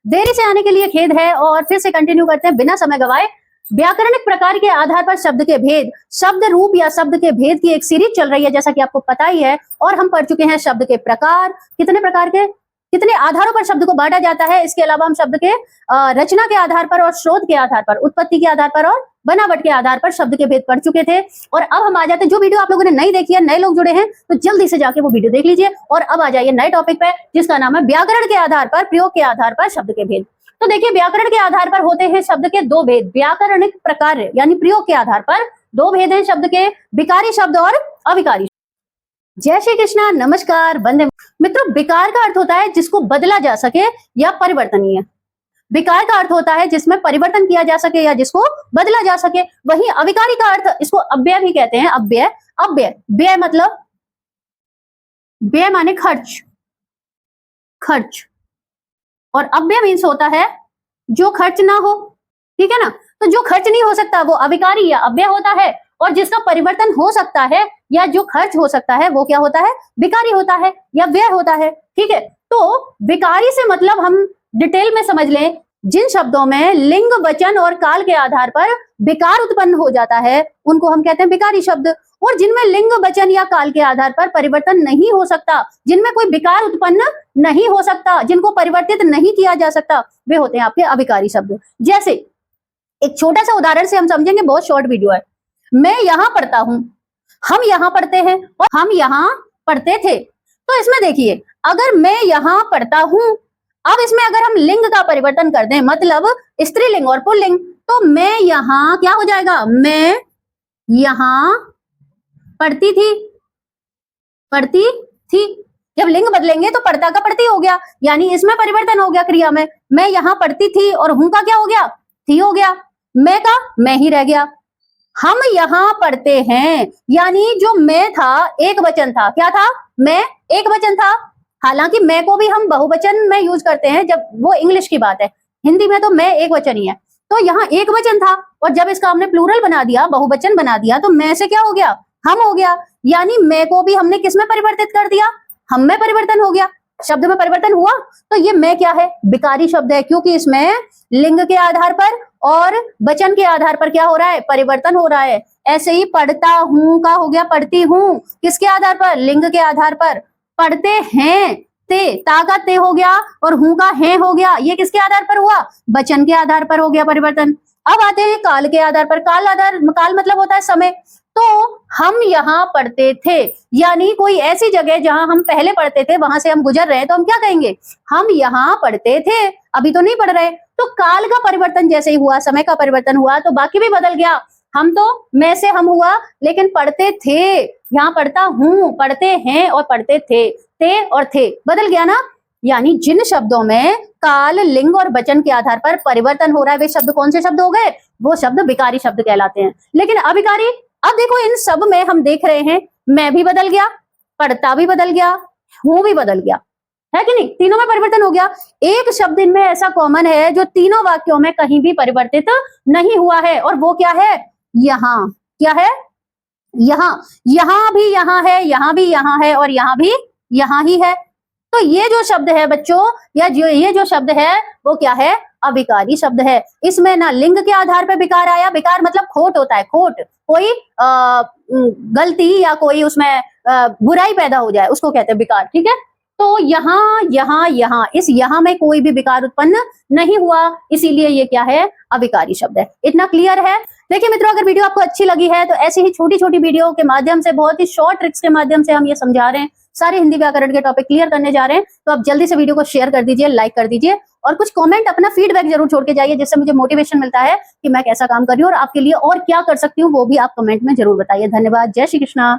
देरी से आने के लिए खेद है और फिर से कंटिन्यू करते हैं बिना समय गवाए। व्याकरणिक प्रकार के आधार पर शब्द के भेद, शब्द रूप या शब्द के भेद की एक सीरीज चल रही है जैसा कि आपको पता ही है। और हम पढ़ चुके हैं शब्द के प्रकार, कितने प्रकार के, कितने आधारों पर शब्द को बांटा जाता है। इसके अलावा हम शब्द के रचना के आधार पर और स्रोत के आधार पर, उत्पत्ति के आधार पर और बनावट के आधार पर शब्द के भेद पढ़ चुके थे। और अब हम आ जाते हैं, जो वीडियो आप लोगों ने नहीं देखी है, नए लोग जुड़े हैं तो जल्दी से जाके वो वीडियो देख लीजिए। और अब आ जाइए नए टॉपिक पे जिसका नाम है व्याकरण के आधार पर, प्रयोग के आधार पर शब्द के भेद। तो देखिए, व्याकरण के आधार पर होते हैं शब्द के दो भेद। व्याकरणिक प्रकार यानी प्रयोग के आधार पर दो भेद हैं शब्द के, विकारी शब्द और अविकारी। जय श्री कृष्णा, नमस्कार, वंदे मित्रों। विकार का अर्थ होता है जिसको बदला जा सके या परिवर्तनीय। विकार का अर्थ होता है जिसमें परिवर्तन किया जा सके या जिसको बदला जा सके। वहीं अविकारी का अर्थ, इसको अव्यय भी कहते हैं। अव्यय, अव्यय, व्यय मतलब, व्यय माने खर्च, खर्च। और अव्यय मीन्स होता है जो खर्च ना हो, ठीक है ना। तो जो खर्च नहीं हो सकता वो अविकारी या अव्यय होता है, और जिसका परिवर्तन हो सकता है या जो खर्च हो सकता है वो क्या होता है, विकारी होता है या व्यय होता है, ठीक है। तो विकारी से मतलब हम डिटेल में समझ लें, जिन शब्दों में लिंग, वचन और काल के आधार पर विकार उत्पन्न हो जाता है उनको हम कहते हैं विकारी शब्द। और जिनमें लिंग, वचन या काल के आधार पर परिवर्तन नहीं हो सकता, जिनमें कोई विकार उत्पन्न नहीं हो सकता, जिनको परिवर्तित नहीं किया जा सकता, वे होते हैं आपके अविकारी शब्द। जैसे एक छोटा सा उदाहरण से हम समझेंगे, बहुत शॉर्ट वीडियो है। मैं यहां पढ़ता हूं, हम यहां पढ़ते हैं और हम यहां पढ़ते थे। तो इसमें देखिए, अगर मैं यहां पढ़ता हूं, अब इसमें अगर हम लिंग का परिवर्तन कर दें, मतलब स्त्रीलिंग और पुल्लिंग, तो मैं यहां क्या हो जाएगा, मैं यहां पढ़ती थी, पढ़ती थी। जब लिंग बदलेंगे तो पढ़ता का पढ़ती हो गया, यानी इसमें परिवर्तन हो गया क्रिया में। मैं यहां पढ़ती थी और हूं का क्या हो गया, थी हो गया। मैं का मैं ही रह गया। हम यहां पढ़ते हैं, यानी जो मैं था एक वचन था, क्या था, मैं एक वचन था। हालांकि मैं को भी हम बहुवचन में यूज करते हैं, जब वो इंग्लिश की बात है, हिंदी में तो मैं एक वचन ही है। तो यहाँ एक वचन था और जब इसका हमने प्लूरल बना दिया, बहुवचन बना दिया, तो मैं से क्या हो गया, हम हो गया। यानी मैं को भी हमने किस में परिवर्तित कर दिया, हम में परिवर्तन हो गया, शब्द में परिवर्तन हुआ। तो ये मैं क्या है, विकारी शब्द है, क्योंकि इसमें लिंग के आधार पर और वचन के आधार पर क्या हो रहा है, परिवर्तन हो रहा है। ऐसे ही पढ़ता हूं का हो गया पढ़ती हूं, किसके आधार पर, लिंग के आधार पर। पढ़ते हैं, ते, ता का ते हो गया और हूं का है हो गया, ये किसके आधार पर हुआ, वचन के आधार पर हो गया परिवर्तन। अब आते हैं काल के आधार पर। काल आधार, काल मतलब होता है समय। तो हम यहाँ पढ़ते थे, यानी कोई ऐसी जगह जहां हम पहले पढ़ते थे वहां से हम गुजर रहे हैं, तो हम क्या कहेंगे, हम यहाँ पढ़ते थे, अभी तो नहीं पढ़ रहे। तो काल का परिवर्तन जैसे ही हुआ, समय का परिवर्तन हुआ, तो बाकी भी बदल गया। हम तो मैं से हम हुआ, लेकिन पढ़ते थे, यहाँ पढ़ता हूं, पढ़ते हैं और पढ़ते थे और थे बदल गया ना। यानी जिन शब्दों में काल, लिंग और वचन के आधार पर परिवर्तन हो रहा है, वे शब्द कौन से शब्द हो गए, वो शब्द विकारी शब्द कहलाते हैं। लेकिन अविकारी, अब देखो इन सब में हम देख रहे हैं, मैं भी बदल गया, पढ़ता भी बदल गया, हूं भी बदल गया, है कि नहीं, तीनों में परिवर्तन हो गया। एक शब्द इनमें ऐसा कॉमन है जो तीनों वाक्यों में कहीं भी परिवर्तित नहीं हुआ है, और वो क्या है, यहाँ। क्या है, यहाँ। यहाँ भी यहाँ है, यहाँ भी यहाँ है और यहाँ भी यहाँ ही है। तो ये जो शब्द है बच्चों, या जो ये जो शब्द है वो क्या है, अविकारी शब्द है। इसमें ना लिंग के आधार पर विकार आया, विकार मतलब खोट होता है, खोट, कोई गलती या कोई उसमें बुराई पैदा हो जाए, उसको कहते हैं विकार, ठीक है। तो यहाँ, यहाँ, यहाँ, इस यहाँ में कोई भी विकार उत्पन्न नहीं हुआ, इसीलिए ये क्या है, अविकारी शब्द है। इतना क्लियर है। देखिए मित्रों, अगर वीडियो आपको अच्छी लगी है तो ऐसी ही छोटी छोटी वीडियो के माध्यम से, बहुत ही शॉर्ट ट्रिक्स के माध्यम से हम ये समझा रहे हैं, सारे हिंदी व्याकरण के टॉपिक क्लियर करने जा रहे हैं। तो आप जल्दी से वीडियो को शेयर कर दीजिए, लाइक कर दीजिए और कुछ कमेंट, अपना फीडबैक जरूर छोड़ के जाइए, जिससे मुझे मोटिवेशन मिलता है कि मैं कैसा काम कर रही हूँ और आपके लिए और क्या कर सकती हूँ, वो भी आप कमेंट में जरूर बताइए। धन्यवाद। जय श्री कृष्णा।